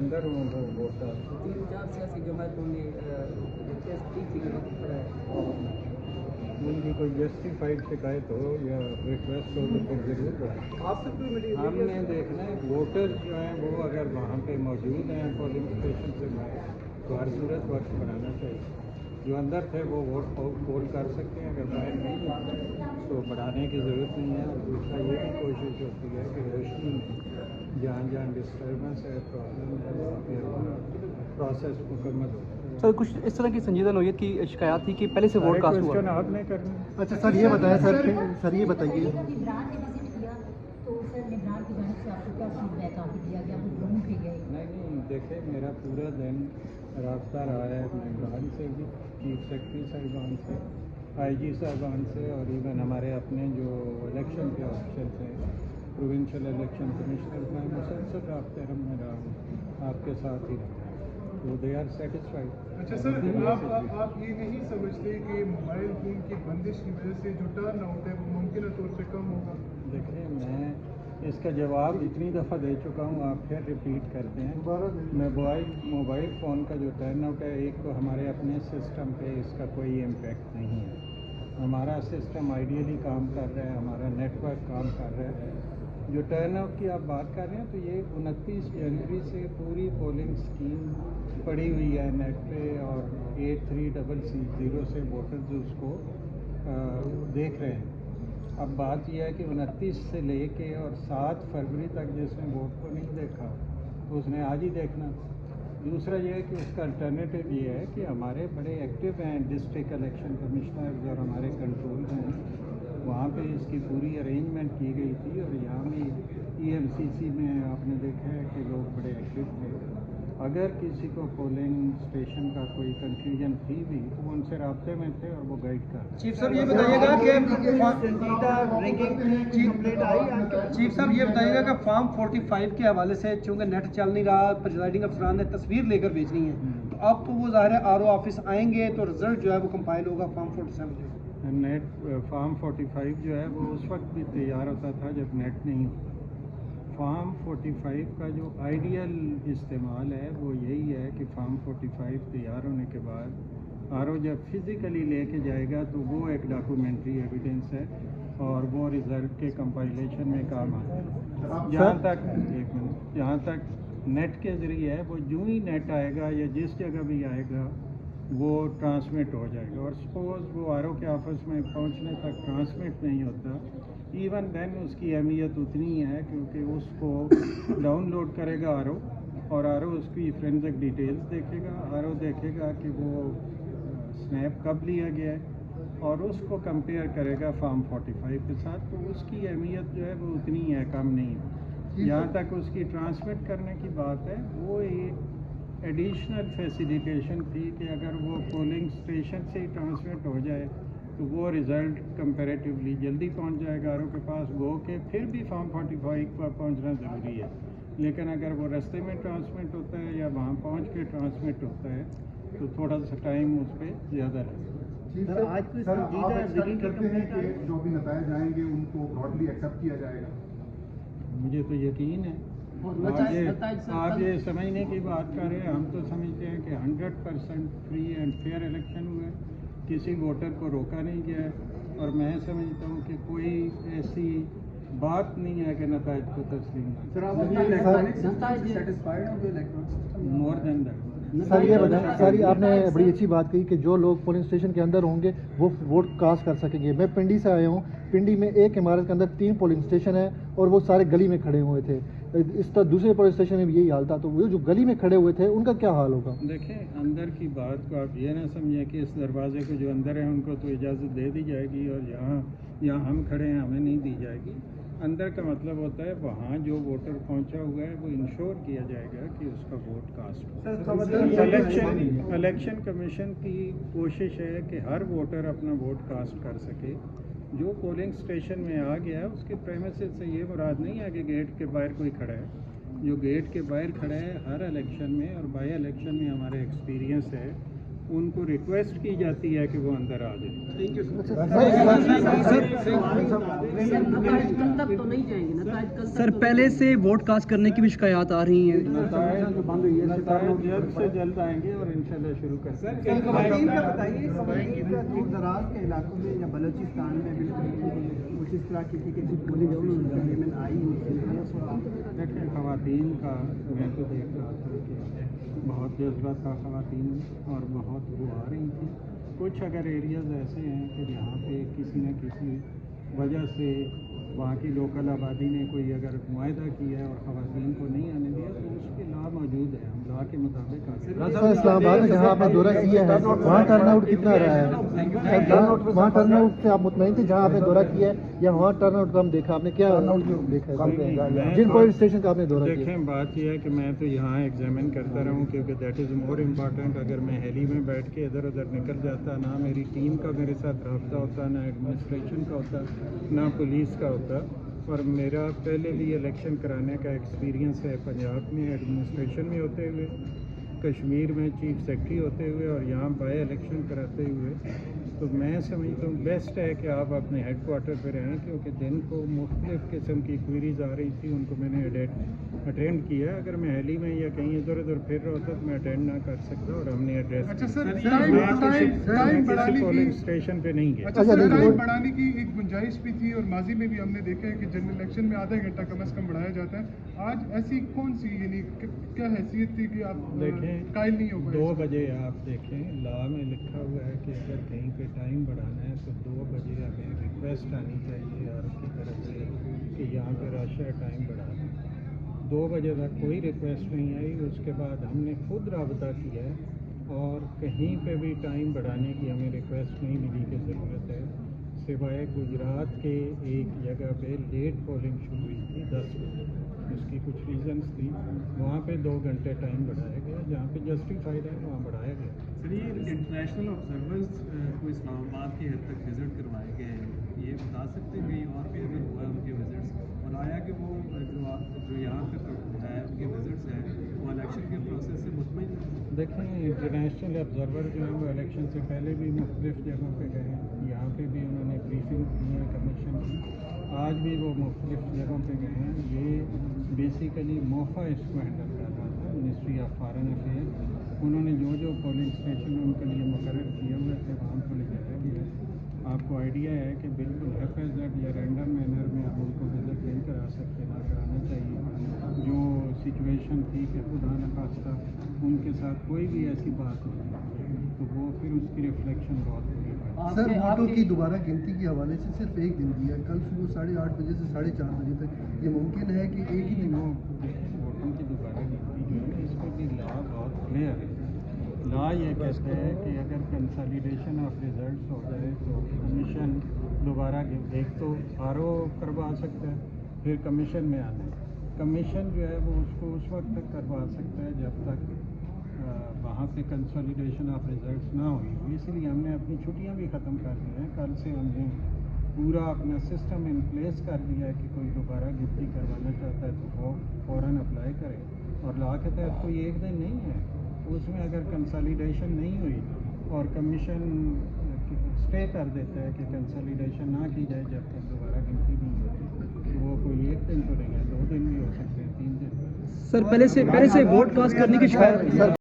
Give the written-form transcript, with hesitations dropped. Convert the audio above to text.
अंदर हूँ वो वोट डाल 3-4 सियासी जमातों ने रिक्वेस्ट की थी कि वक्त पड़ा है, उनकी कोई जस्टिफाइड शिकायत हो या रिक्वेस्ट हो तो फिर जरूर बढ़ाएं। आपसे कोई मिली? हमने देखना है वोटर्स जो हैं वो अगर वहाँ पे मौजूद हैं पोलिंग स्टेशन से बाहर तो हर सूरत वक्त बढ़ाना चाहिए। जो अंदर थे वो वोट पोल कर सकते हैं, अगर बाहर नहीं है तो बढ़ाने की ज़रूरत नहीं है। और दूसरा ये भी कोशिश होती है कि रोशनी जहाँ जहाँ डिस्टर्बेंस है, प्रॉब्लम है, वहाँ पे प्रोसेस मुकम्मल हो। सर कुछ इस तरह की संजीदा नौयत की शिकायत थी कि पहले से वोट कास्ट हुआ। क्वेश्चन आपने करना। अच्छा सर ये बताएं सर ये बताइए निगरान ने विजिट किया तो सर निगरान की जानिब से आपको क्या फीडबैक आगे दिया गया? आप ड्रोन पे गए? नहीं देखे मेरा पूरा दिन रास्ता रहा है निगरान से भी, चीफ सेक्रेटरी साहिबान से, IG साहिबान से, और इवन हमारे अपने जो इलेक्शन के ऑफिसर्स हैं, प्रोविंशियल इलेक्शन कमिश्नर, मैं मुसलसल रास्ते में रहा हूँ, आपके साथ ही रहा, तो दे आर सेटिस्फाइड। अच्छा सर, आप ये नहीं समझते कि मोबाइल फ़ोन की बंदिश की वजह से जो टर्न आउट है वो मुमकिन तौर से कम होगा? देखिए मैं इसका जवाब इतनी दफ़ा दे चुका हूँ, आप फिर रिपीट करते हैं। मोबाइल फ़ोन का जो टर्न आउट है, एक तो हमारे अपने सिस्टम पे इसका कोई इम्पेक्ट नहीं है। हमारा सिस्टम आइडियली काम कर रहा है, हमारा नेटवर्क काम कर रहा है। जो टर्न आउट की आप बात कर रहे हैं तो ये 29 जनवरी से पूरी पोलिंग स्कीम पड़ी हुई है नेट पे, और 8300 से वोटर्स उसको देख रहे हैं। अब बात यह है कि 29 से लेके और 7 फरवरी तक जिसने वोट को नहीं देखा तो उसने आज ही देखना। दूसरा ये है कि उसका अल्टरनेटिव ये है कि हमारे बड़े एक्टिव हैं डिस्ट्रिक्ट इलेक्शन कमिश्नर और हमारे कंट्रोल हैं, वहाँ पे इसकी पूरी अरेंजमेंट की गई थी। और यहाँ भी EMCC में आपने देखा है कि लोग बड़े एक्टिव थे। अगर किसी को पोलिंग स्टेशन का कोई कन्फ्यूजन थी भी तो वो उनसे राब्ते में थे और वो गाइड कर रहे। चीफ साहब ये बताइएगा कि फॉर्म 45 के हवाले से चूँकि नेट चल नहीं रहा, प्रिजाइडिंग अफसरान ने तस्वीर लेकर भेजनी है, तो अब तो वो ज़ाहिर है RO ऑफिस आएंगे तो रिजल्ट जो है वो कंपाइल होगा फॉर्म 47 के। नेट फॉर्म 45 जो है वो उस वक्त भी तैयार होता था जब नेट नहीं होता। फॉर्म 45 का जो आइडियल इस्तेमाल है वो यही है कि फॉर्म 45 तैयार होने के बाद RO जब फिज़िकली लेके जाएगा तो वो एक डॉक्यूमेंट्री एविडेंस है और वो रिज़ल्ट के कंपाइलेशन में काम आता है। जहाँ तक नेट के ज़रिए है, वो जो ही नेट आएगा या जिस जगह भी आएगा वो ट्रांसमिट हो जाएगा। और सपोज़ वो RO के ऑफिस में पहुँचने तक ट्रांसमिट नहीं होता, इवन देन उसकी अहमियत उतनी है क्योंकि उसको डाउनलोड करेगा RO और RO उसकी फोरेंसिक डिटेल्स देखेगा। RO देखेगा कि वो स्नैप कब लिया गया है और उसको कंपेयर करेगा फॉर्म 45 के साथ, तो उसकी अहमियत जो है वो उतनी है, कम नहीं है। जहाँ तक उसकी ट्रांसमिट करने की बात है, वो एक एडिशनल फैसिलिटेशन थी कि अगर वो पोलिंग स्टेशन से ही ट्रांसमिट हो जाए तो वो रिज़ल्ट कंपैरेटिवली जल्दी पहुंच जाएगा RO के पास। गो के फिर भी फॉर्म 45 पर पहुंचना ज़रूरी है, लेकिन अगर वो रास्ते में ट्रांसमिट होता है या वहाँ पहुंच के ट्रांसमिट होता है तो थोड़ा सा टाइम उस पर ज़्यादा लगेगा। जो भी नतायज आएंगे उनको ब्रॉडली एक्सेप्ट किया जाएगा? मुझे तो यकीन है। आप ये समझने की बात कर रहे हैं, हम तो समझते हैं कि 100% फ्री एंड फेयर इलेक्शन हुए, किसी वोटर को रोका नहीं गया है। और मैं समझता हूँ कि कोई ऐसी बात नहीं है कि नतायज को तस्लीम मोर देन दैट। सर ये बताएं, सर आपने बड़ी अच्छी बात कही कि जो लोग पोलिंग स्टेशन के अंदर होंगे वो वोट कास्ट कर सकेंगे। मैं पिंडी से आया हूँ, पिंडी में एक इमारत के अंदर 3 पोलिंग स्टेशन है और वो सारे गली में खड़े हुए थे। इस तरह दूसरे पोलिंग स्टेशन में भी यही हाल था, तो वो जो गली में खड़े हुए थे उनका क्या हाल होगा? देखें, अंदर की बात को आप ये ना समझें कि इस दरवाजे को जो अंदर है उनको तो इजाज़त दे दी जाएगी और यहाँ हम खड़े हैं हमें नहीं दी जाएगी। अंदर का मतलब होता है वहाँ जो वोटर पहुँचा हुआ है वो इंश्योर किया जाएगा कि उसका वोट कास्ट हो। इलेक्शन कमीशन की कोशिश है कि हर वोटर अपना वोट कास्ट कर सके। जो पोलिंग स्टेशन में आ गया उसके प्रेमिसेस से ये मुराद नहीं है कि गेट के बाहर कोई खड़ा है। जो गेट के बाहर खड़ा है हर इलेक्शन में और बाई इलेक्शन में हमारे एक्सपीरियंस है उनको रिक्वेस्ट की जाती है कि वो अंदर आ जाए। Thank you sir. कल तक तो नहीं जाएंगे ना, कल तक सर तो पहले से वोट कास्ट करने की भी शिकायत आ रही हैं। नतायज जल्द से जल्द आएंगे और इंशाल्लाह शुरू कर खवातीन का बताइए, दूर दराज के इलाकों में या बलूचिस्तान में बिल्कुल कुछ इस तरह की किसी पोलिंग में आई देखिए खवातीन का मैं तो देख रहा था कि बहुत जज्बा था खवातीन में और बहुत वो आ रही थी। कुछ अगर एरियाज़ ऐसे हैं कि जहाँ पे किसी न किसी वजह से वहाँ की लोकल आबादी ने कोई अगर मुआहदा किया है और खवातीन को नहीं आने दिया तो उसके लॉ मौजूद है, हम लॉ के मुताबिक आगे। सर इस्लामाबाद में जहाँ आपने दौरा किया है वहाँ टर्नआउट कितना रहा है? वहाँ टर्नआउट से आप मुतमईन थे जहाँ आपने दौरा किया है, या वहाँ टर्नआउट कम देखा आपने? क्या देखा है जिन पुलिस स्टेशन का आपने दौरा किया? देखें बात यह है कि मैं तो यहाँ एग्जामिन करता रहूँ क्योंकि दैट इज़ मोर इम्पॉर्टेंट। अगर मैं हेली में बैठ के इधर उधर निकल जाता, ना मेरी टीम का मेरे साथ रब्ता होता, ना एडमिनिस्ट्रेशन का होता, ना पुलिस का होता। और मेरा पहले भी इलेक्शन कराने का एक्सपीरियंस है, पंजाब में एडमिनिस्ट्रेशन में होते हुए, कश्मीर में चीफ सेक्रेटरी होते हुए और यहाँ बाय इलेक्शन कराते हुए। तो मैं समझता हूँ बेस्ट है कि आप अपने हेड क्वार्टर पर रहें, क्योंकि दिन को मुख्तलिफ़ किस्म की क्वेरीज आ रही थी, उनको मैंने अटेंड किया। अगर मैं हेली में या कहीं इधर उधर फिर रहा होता तो मैं अटेंड ना कर सकता और हमने एड्रेस अच्छा सर, टाइम पोलिंग स्टेशन पे नहीं गया। अच्छा सर, टाइम बढ़ाने की एक गुंजाइश भी थी और माजी में भी हमने देखा है कि जनरल इलेक्शन में आधा घंटा कम से कम बढ़ाया जाता है। आज ऐसी कौन सी यानी क्या हैसियत थी कि आप देखें कायल नहीं हो पाए? 2 बजे आप देखें लॉ में लिखा हुआ है कि अगर कहीं पे टाइम बढ़ाना है तो 2 बजे हमें रिक्वेस्ट आनी चाहिए यार की तरफ से कि यहाँ पे राशा टाइम बढ़ा दें। 2 बजे तक कोई रिक्वेस्ट नहीं आई। उसके बाद हमने खुद रब्ता किया है और कहीं पे भी टाइम बढ़ाने की हमें रिक्वेस्ट नहीं मिली कि ज़रूरत है, सिवाय गुजरात के एक जगह पे लेट पोलिंग शुरू हुई थी 10 बजे। उसकी कुछ रीजंस थी, वहाँ पे 2 घंटे टाइम बढ़ाया गया, जहाँ पे जस्टिफाइड है वहाँ बढ़ाया गया। सर ये इंटरनेशनल ऑब्जर्वर्स को इस्लामाबाद की हद तक विज़िट करवाए गए हैं, ये बता सकते हैं कहीं और भी अगर हुआ उनके विज़िट्स और आया कि वो जो यहाँ पे है उनके विज़िट्स हैं वो इलेक्शन के प्रोसेस से मुतमईन हैं? देखें इंटरनेशनल ऑब्जर्वर जो हैं वो इलेक्शन से पहले भी मुख्तलिफ़ जगहों पे गए हैं, यहाँ पे भी उन्होंने ब्रीफिंग की है कमीशन की, आज भी वो मुख्तलिफ़ जगहों पे गए हैं। ये बेसिकली मोफा इसको हैंडल कर रहा था, मिनिस्ट्री ऑफ फॉरेन अफेयर। उन्होंने जो जो पोलिंग स्टेशन उनके लिए मुकर्रर किए हुए थे वहाँ को ले जाया गया। आपको आइडिया है कि बिल्कुल हेफाजत या रैंडम मैनर में आप उनको विजिट नहीं करा सकते, ना कराना चाहिए। जो सिचुएशन थी कि खुदा न खास्ता उनके साथ कोई भी ऐसी बात नहीं तो वो फिर उसकी रिफ्लेक्शन बहुत बुरी है। सर वोटों की दोबारा गिनती के हवाले से सिर्फ एक दिन दिया, कल सुबह 8:30 बजे से 4:30 बजे तक। ये मुमकिन है कि एक ही दिन वो वोटों की दोबारा गिनती जो है इस पर भी लॉ बहुत क्लियर है। लॉ ये कहते हैं कि अगर कंसोलिडेशन ऑफ रिजल्ट्स हो जाए तो कमीशन दोबारा एक तो RO करवा सकता है, फिर कमीशन में आना है। कमीशन जो है वो उसको उस वक्त तक करवा सकता है जब तक वहाँ पे कंसोलिडेशन ऑफ रिजल्ट्स ना हुई हो। इसलिए हमने अपनी छुट्टियाँ भी ख़त्म कर दी हैं। कल से हमने पूरा अपना सिस्टम इन प्लेस कर दिया है कि कोई दोबारा गिनती करवाना चाहता है तो वो फ़ौरन अप्लाई करे। और लॉ के तहत कोई एक दिन नहीं है, उसमें अगर कंसोलिडेशन नहीं हुई और कमीशन स्टे कर देता है कि कंसोलिडेशन ना की जाए जब तक दोबारा गिनती नहीं होती, तो वो कोई एक दिन तो नहीं है, 2 दिन भी हो सकते हैं, 3 दिन। सर पहले से वोट कास्ट करने की शिकायत